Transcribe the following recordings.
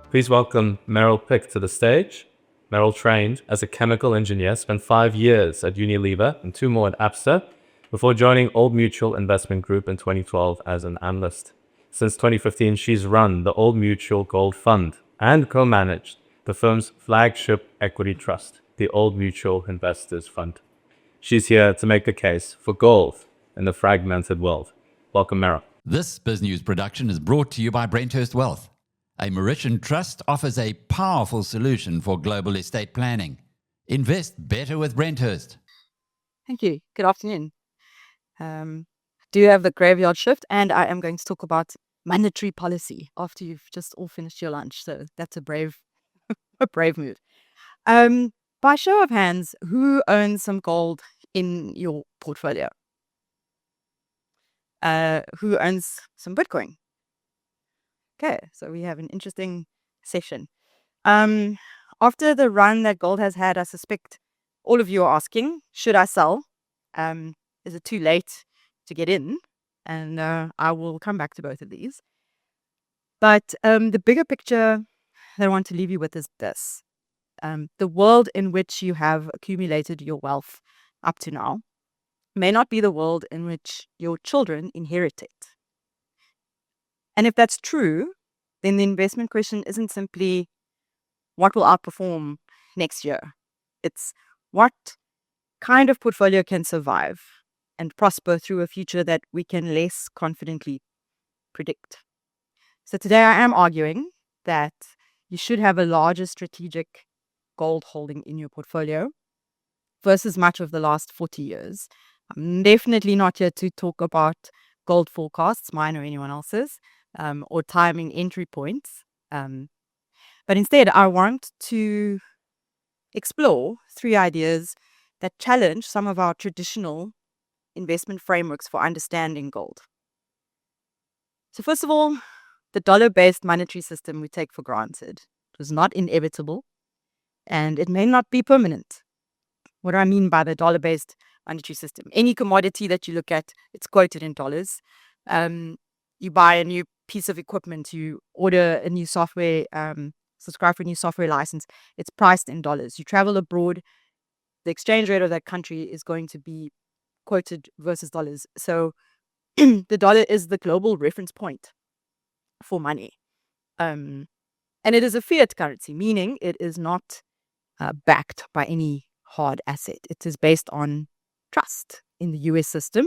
Please welcome Meryl Pick to the stage. Meryl trained as a chemical engineer, spent 5 years at Unilever and 2 more at Absa, before joining Old Mutual Investment Group in 2012 as an analyst. Since 2015, she's run the Old Mutual Gold Fund and co-managed the firm's flagship equity trust, the Old Mutual Investors Fund. She's here to make the case for gold in the fragmented world. Welcome, Meryl. This BizNews production is brought to you by Brenthurst Wealth. A Mauritian trust offers a powerful solution for global estate planning. Invest better with Brenthurst. Thank you. Good afternoon. Do you have the graveyard shift? And I am going to talk about monetary policy after you've just all finished your lunch. So that's a brave move. By show of hands, who owns some gold in your portfolio? Who owns some Bitcoin? Okay, so we have an interesting session. After the run that gold has had, I suspect all of you are asking, should I sell? Is it too late to get in? And I will come back to both of these. But the bigger picture that I want to leave you with is this. The world in which you have accumulated your wealth up to now may not be the world in which your children inherit it. And if that's true, then the investment question isn't simply what will outperform next year. It's what kind of portfolio can survive and prosper through a future that we can less confidently predict. So today I am arguing that you should have a larger strategic gold holding in your portfolio versus much of the last 40 years. I'm definitely not here to talk about gold forecasts, mine or anyone else's, or timing entry points. But instead, I want to explore 3 ideas that challenge some of our traditional investment frameworks for understanding gold. So first of all, the dollar-based monetary system we take for granted. It was not inevitable, and it may not be permanent. What do I mean by the dollar-based monetary system? Any commodity that you look at, it's quoted in dollars. You buy a new piece of equipment, you order a new software, subscribe for a new software license, it's priced in dollars. You travel abroad, the exchange rate of that country is going to be quoted versus dollars. So the dollar is the global reference point for money. And it is a fiat currency, meaning it is not backed by any hard asset. It is based on trust in the US system,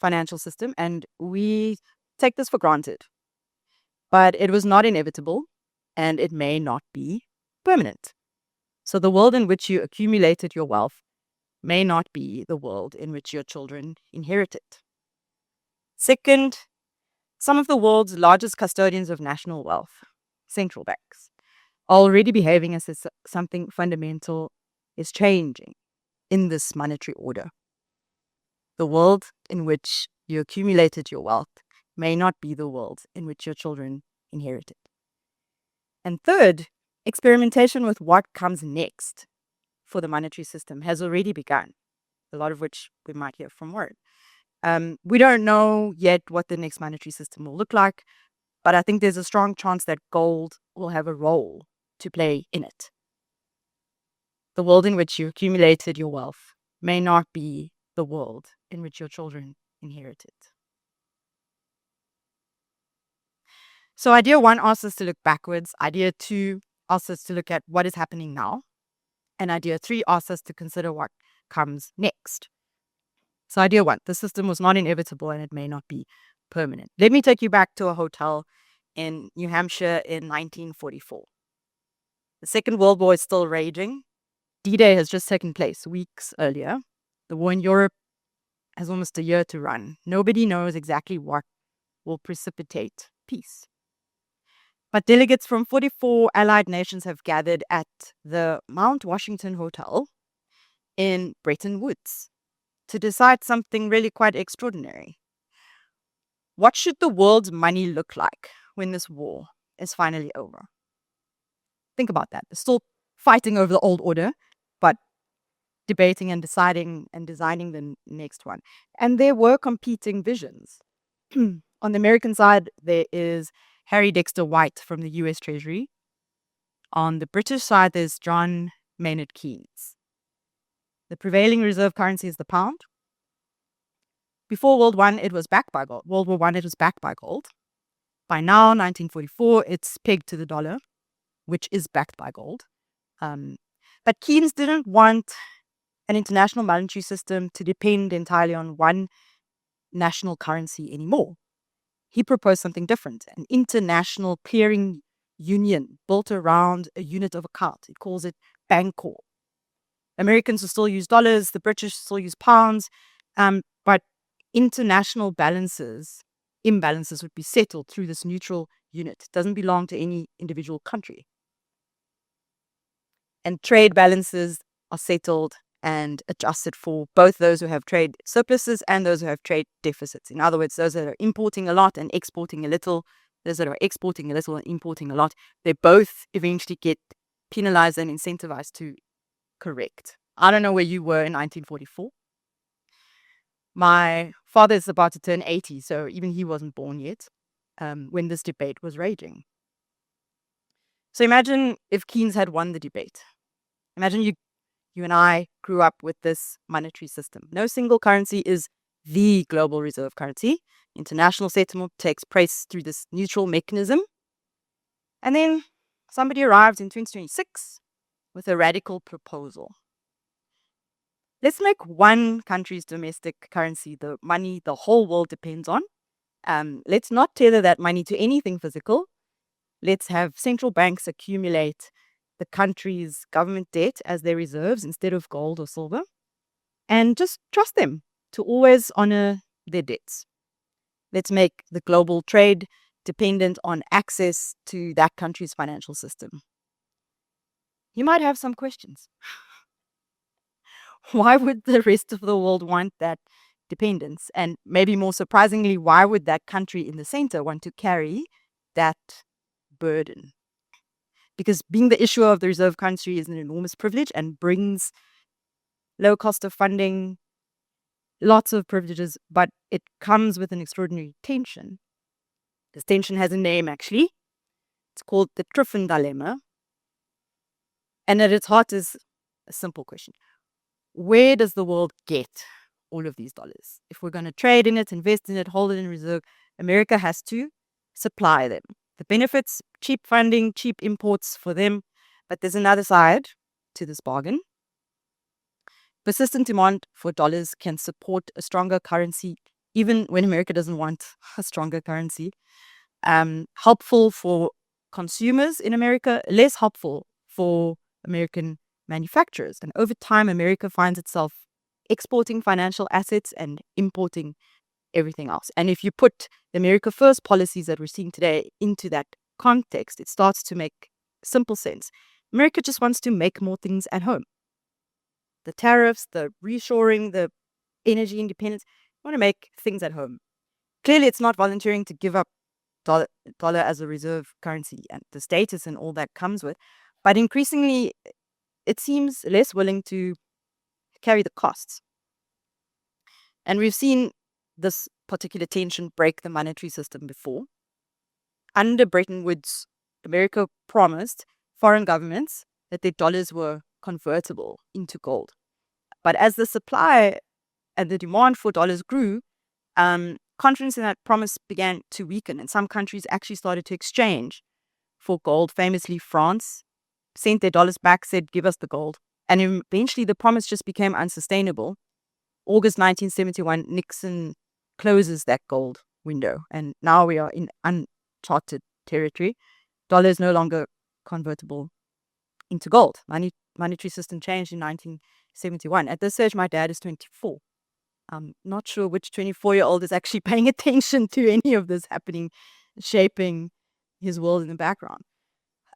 financial system, and we take this for granted. But it was not inevitable, and it may not be permanent. So the world in which you accumulated your wealth may not be the world in which your children inherit it. Second, some of the world's largest custodians of national wealth, central banks, are already behaving as if something fundamental is changing in this monetary order. The world in which you accumulated your wealth may not be the world in which your children inherit it. And third, experimentation with what comes next for the monetary system has already begun, a lot of which we might hear from Warren. We don't know yet what the next monetary system will look like, but I think there's a strong chance that gold will have a role to play in it. The world in which you accumulated your wealth may not be the world in which your children inherit it. So idea 1 asks us to look backwards. Idea 2 asks us to look at what is happening now. And idea 3 asks us to consider what comes next. So idea 1, the system was not inevitable and it may not be permanent. Let me take you back to a hotel in New Hampshire in 1944. The Second World War is still raging. D-Day has just taken place weeks earlier. The war in Europe has almost a year to run. Nobody knows exactly what will precipitate peace. But delegates from 44 allied nations have gathered at the Mount Washington Hotel in Bretton Woods to decide something really quite extraordinary. What should the world's money look like when this war is finally over? Think about that. They're still fighting over the old order, but debating and deciding and designing the next one. And there were competing visions. On the American side, there is Harry Dexter White from the US Treasury, On the British side, there's John Maynard Keynes. The prevailing reserve currency is the pound. Before World War I, it was backed by gold. By now, 1944, it's pegged to the dollar, which is backed by gold. But Keynes didn't want an international monetary system to depend entirely on one national currency anymore. He proposed something different, an international clearing union built around a unit of account. He calls it Bancor. Americans will still use dollars, the British still use pounds, but international imbalances would be settled through this neutral unit. It doesn't belong to any individual country. And trade balances are settled and adjusted for both those who have trade surpluses and those who have trade deficits. In other words, those that are importing a lot and exporting a little, those that are exporting a little and importing a lot, they both eventually get penalized and incentivized to correct. I don't know where you were in 1944. My father is about to turn 80, so even he wasn't born yet when this debate was raging. So imagine if Keynes had won the debate. Imagine you and I grew up with this monetary system. No single currency is the global reserve currency. International settlement takes place through this neutral mechanism. And then somebody arrived in 2026 with a radical proposal. Let's make one country's domestic currency the money the whole world depends on. Let's not tether that money to anything physical. Let's have central banks accumulate the country's government debt as their reserves instead of gold or silver, and just trust them to always honor their debts. Let's make the global trade dependent on access to that country's financial system. You might have some questions. Why would the rest of the world want that dependence? And maybe more surprisingly, why would that country in the center want to carry that burden? Because being the issuer of the reserve currency is an enormous privilege and brings low cost of funding, lots of privileges, but it comes with an extraordinary tension. This tension has a name, actually. It's called the Triffin dilemma. And at its heart is a simple question. Where does the world get all of these dollars? If we're going to trade in it, invest in it, hold it in reserve, America has to supply them. The benefits, cheap funding, cheap imports for them. But there's another side to this bargain. Persistent demand for dollars can support a stronger currency, even when America doesn't want a stronger currency. Helpful for consumers in America, less helpful for American manufacturers. And over time, America finds itself exporting financial assets and importing everything else. And if you put the America First policies that we're seeing today into that context, it starts to make simple sense. America just wants to make more things at home. The tariffs, the reshoring, the energy independence, want to make things at home. Clearly, it's not volunteering to give up dollar as a reserve currency and the status and all that comes with, but increasingly, it seems less willing to carry the costs. And we've seen this particular tension break the monetary system before. Under Bretton Woods, America promised foreign governments that their dollars were convertible into gold. But as the supply and the demand for dollars grew, confidence in that promise began to weaken, and some countries actually started to exchange for gold. Famously, France sent their dollars back, said, give us the gold. And eventually the promise just became unsustainable. August 1971, Nixon closes that gold window, and now we are in uncharted territory. Dollar is no longer convertible into gold. Monetary system changed in 1971. At this stage, my dad is 24. I'm not sure which 24-year-old is actually paying attention to any of this happening, shaping his world in the background.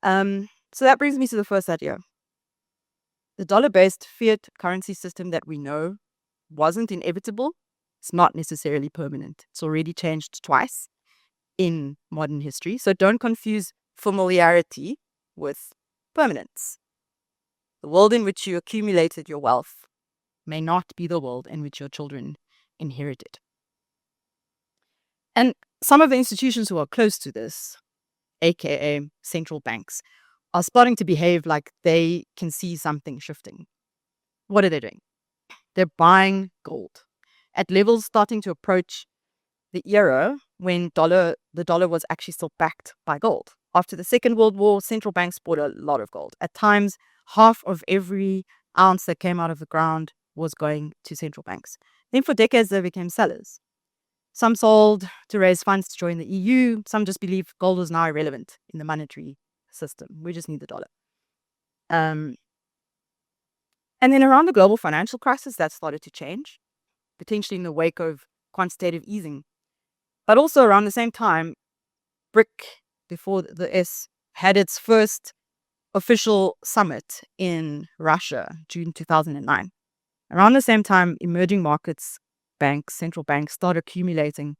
So that brings me to the first idea. The dollar-based fiat currency system that we know wasn't inevitable. It's not necessarily permanent. It's already changed twice in modern history. So don't confuse familiarity with permanence. The world in which you accumulated your wealth may not be the world in which your children inherited. And some of the institutions who are close to this, aka central banks, are starting to behave like they can see something shifting. What are they doing? They're buying gold at levels starting to approach the era when the dollar was actually still backed by gold. After the Second World War, central banks bought a lot of gold. At times, half of every ounce that came out of the ground was going to central banks. Then for decades, they became sellers. Some sold to raise funds to join the EU. Some just believed gold was now irrelevant in the monetary system. We just need the dollar. And then around the global financial crisis, that started to change, potentially in the wake of quantitative easing. But also around the same time, BRIC, before the S, had its first official summit in Russia, June 2009. Around the same time, emerging markets banks, central banks, started accumulating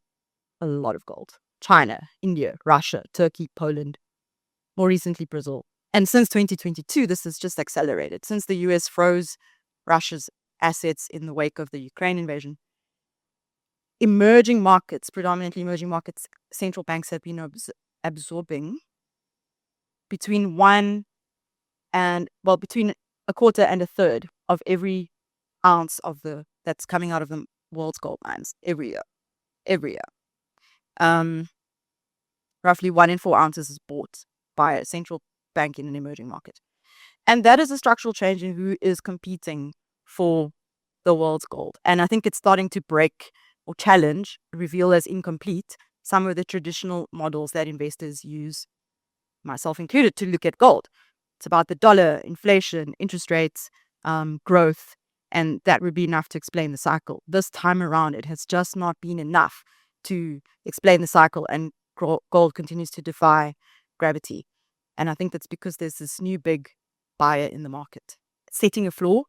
a lot of gold. China, India, Russia, Turkey, Poland, more recently Brazil. And since 2022, this has just accelerated. Since the US froze Russia's assets in the wake of the Ukraine invasion, emerging markets, predominantly emerging markets, central banks have been absorbing between between a quarter and a third of every ounce that's coming out of the world's gold mines every year. Roughly 1 in 4 ounces is bought by a central bank in an emerging market. And that is a structural change in who is competing for the world's gold. And I think it's starting to break or challenge, reveal as incomplete, some of the traditional models that investors use, myself included, to look at gold. It's about the dollar, inflation, interest rates, growth, and that would be enough to explain the cycle. This time around, it has just not been enough to explain the cycle, and gold continues to defy gravity. And I think that's because there's this new big buyer in the market, setting a floor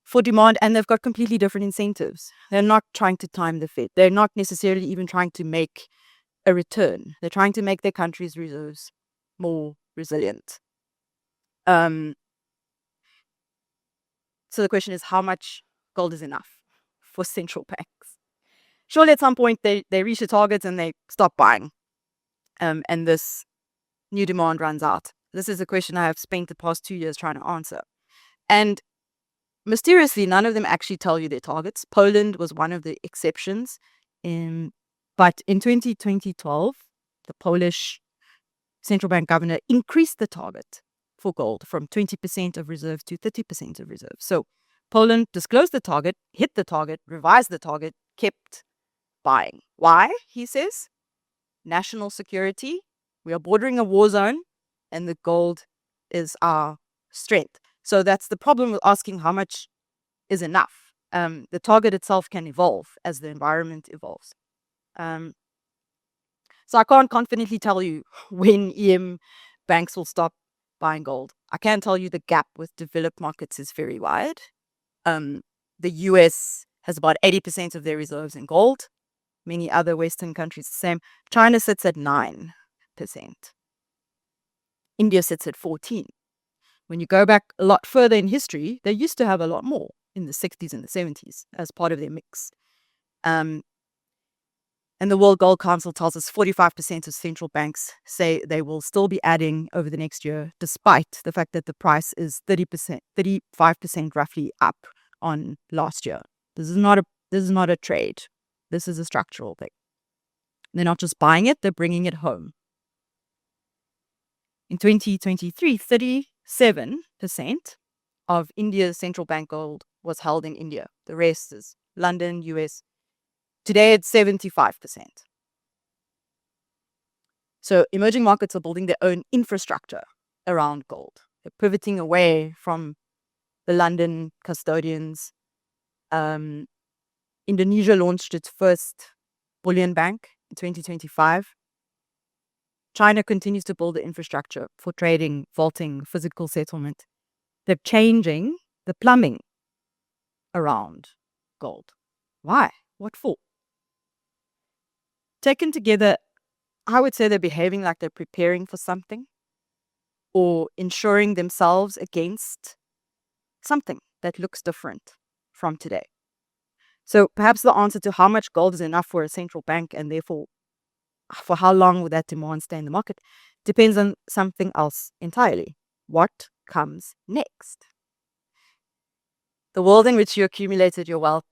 for demand, and they've got completely different incentives. They're not trying to time the Fed. They're not necessarily even trying to make a return. They're trying to make their country's reserves more resilient. So the question is, how much gold is enough for central banks? Surely at some point they reach the targets and they stop buying. And this new demand runs out. This is a question I have spent the past 2 years trying to answer. And mysteriously, none of them actually tell you their targets. Poland was one of the exceptions. But in 2012, the Polish central bank governor increased the target for gold from 20% of reserves to 30% of reserves. So Poland disclosed the target, hit the target, revised the target, kept buying. Why? He says, national security. We are bordering a war zone, and the gold is our strength. So that's the problem with asking how much is enough. The target itself can evolve as the environment evolves. So I can't confidently tell you when EM banks will stop buying gold. I can tell you the gap with developed markets is very wide. The US has about 80% of their reserves in gold. Many other Western countries the same. China sits at 9%. India sits at 14%. When you go back a lot further in history, they used to have a lot more in the 60s and the 70s as part of their mix. And the World Gold Council tells us 45% of central banks say they will still be adding over the next year, despite the fact that the price is 35% roughly up on last year. This is not a trade. This is a structural thing. They're not just buying it, they're bringing it home. In 2023, 37% of India's central bank gold was held in India. The rest is London, US. Today, it's 75%. So emerging markets are building their own infrastructure around gold. They're pivoting away from the London custodians. Indonesia launched its first bullion bank in 2025. China continues to build the infrastructure for trading, vaulting, physical settlement. They're changing the plumbing around gold. Why? What for? Taken together, I would say they're behaving like they're preparing for something or insuring themselves against something that looks different from today. So perhaps the answer to how much gold is enough for a central bank and therefore for how long will that demand stay in the market depends on something else entirely. What comes next? The world in which you accumulated your wealth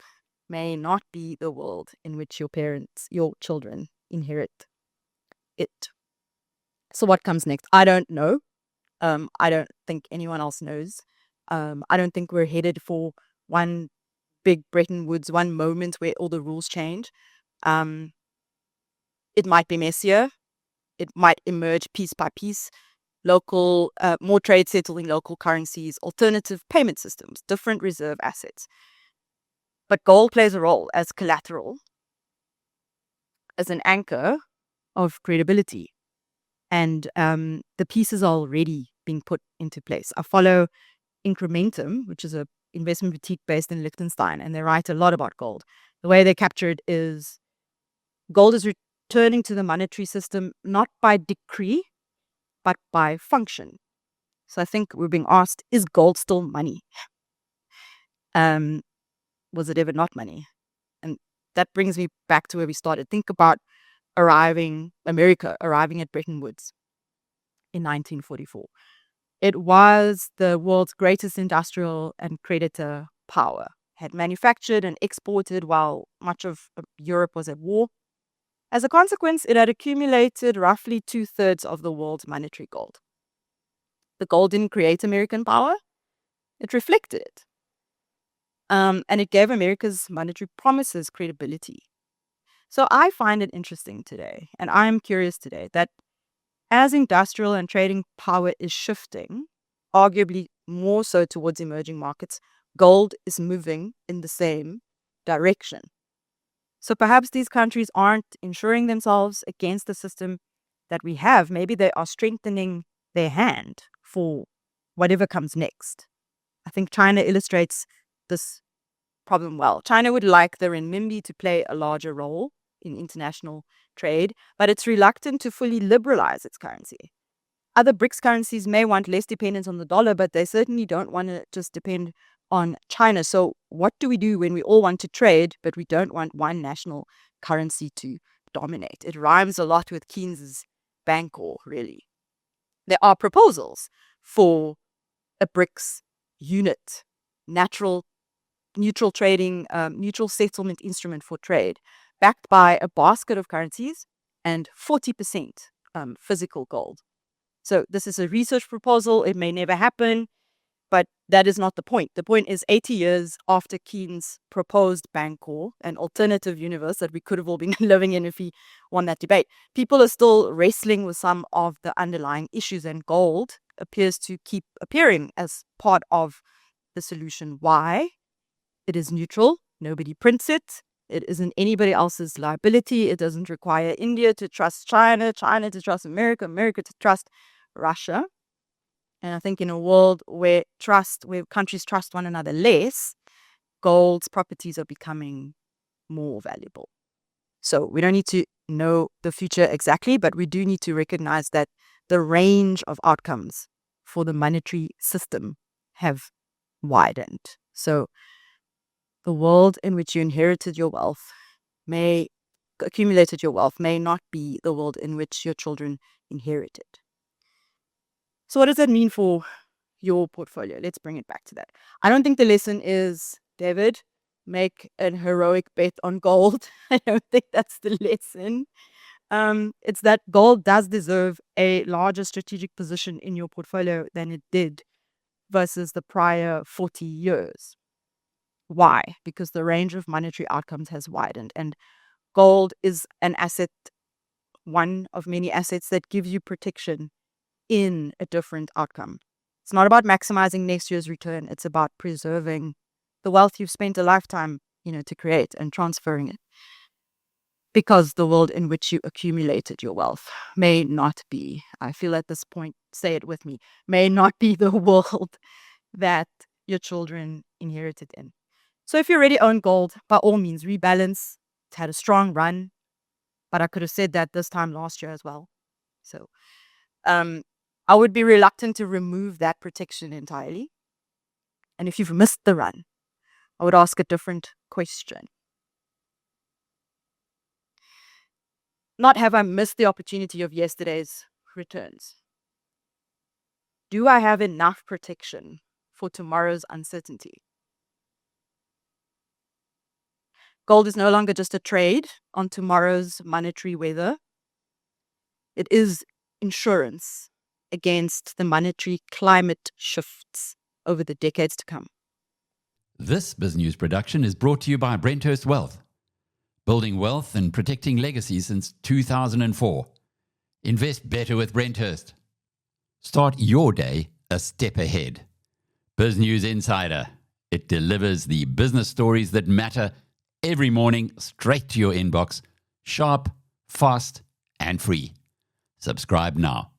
may not be the world in which your parents, your children, inherit it. So what comes next? I don't know. I don't think anyone else knows. I don't think we're headed for one big Bretton Woods, one moment where all the rules change. It might be messier. It might emerge piece by piece. Local, more trade settled in local currencies, alternative payment systems, different reserve assets. But gold plays a role as collateral, as an anchor of credibility. And the pieces are already being put into place. I follow Incrementum, which is a investment boutique based in Liechtenstein, and they write a lot about gold. The way they capture it is gold is returning to the monetary system not by decree, but by function. So I think we're being asked, is gold still money? Was it ever not money? And that brings me back to where we started. Think about America arriving at Bretton Woods in 1944. It was the world's greatest industrial and creditor power, had manufactured and exported while much of Europe was at war. As a consequence, it had accumulated roughly 2/3 of the world's monetary gold. The gold didn't create American power, it reflected it. And it gave America's monetary promises credibility. So I find it interesting today, and I'm curious today, that as industrial and trading power is shifting, arguably more so towards emerging markets, gold is moving in the same direction. So perhaps these countries aren't insuring themselves against the system that we have. Maybe they are strengthening their hand for whatever comes next. I think China illustrates this problem well. China would like the renminbi to play a larger role in international trade, but it's reluctant to fully liberalize its currency. Other BRICS currencies may want less dependence on the dollar, but they certainly don't want to just depend on China. So what do we do when we all want to trade, but we don't want one national currency to dominate? It rhymes a lot with Keynes's Bancor, really. There are proposals for a BRICS unit, neutral trading, neutral settlement instrument for trade, backed by a basket of currencies and 40% physical gold. So this is a research proposal. It may never happen, but that is not the point. The point is 80 years after Keynes proposed Bancor, an alternative universe that we could have all been living in if he won that debate, people are still wrestling with some of the underlying issues, and gold appears to keep appearing as part of the solution. Why? It is neutral. Nobody prints it. It isn't anybody else's liability. It doesn't require India to trust China, China to trust America, America to trust Russia. And I think in a world where countries trust one another less, gold's properties are becoming more valuable. So we don't need to know the future exactly, but we do need to recognize that the range of outcomes for the monetary system have widened. So the world in which you accumulated your wealth may not be the world in which your children inherited. So what does that mean for your portfolio? Let's bring it back to that. I don't think the lesson is, David, make an heroic bet on gold. I don't think that's the lesson. It's that gold does deserve a larger strategic position in your portfolio than it did versus the prior 40 years. Why? Because the range of monetary outcomes has widened, and gold is an asset, one of many assets that gives you protection in a different outcome. It's not about maximizing next year's return. It's about preserving the wealth you've spent a lifetime, to create and transferring it. Because the world in which you accumulated your wealth may not be, I feel at this point, say it with me, may not be the world that your children inherited in. So if you already own gold, by all means, rebalance. It's had a strong run, but I could have said that this time last year as well. So I would be reluctant to remove that protection entirely. And if you've missed the run, I would ask a different question. Not have I missed the opportunity of yesterday's returns? Do I have enough protection for tomorrow's uncertainty? Gold is no longer just a trade on tomorrow's monetary weather. It is insurance against the monetary climate shifts over the decades to come. This BizNews production is brought to you by Brenthurst Wealth. Building wealth and protecting legacy since 2004. Invest better with Brenthurst. Start your day a step ahead. BizNews Insider. It delivers the business stories that matter every morning straight to your inbox. Sharp, fast, and free. Subscribe now.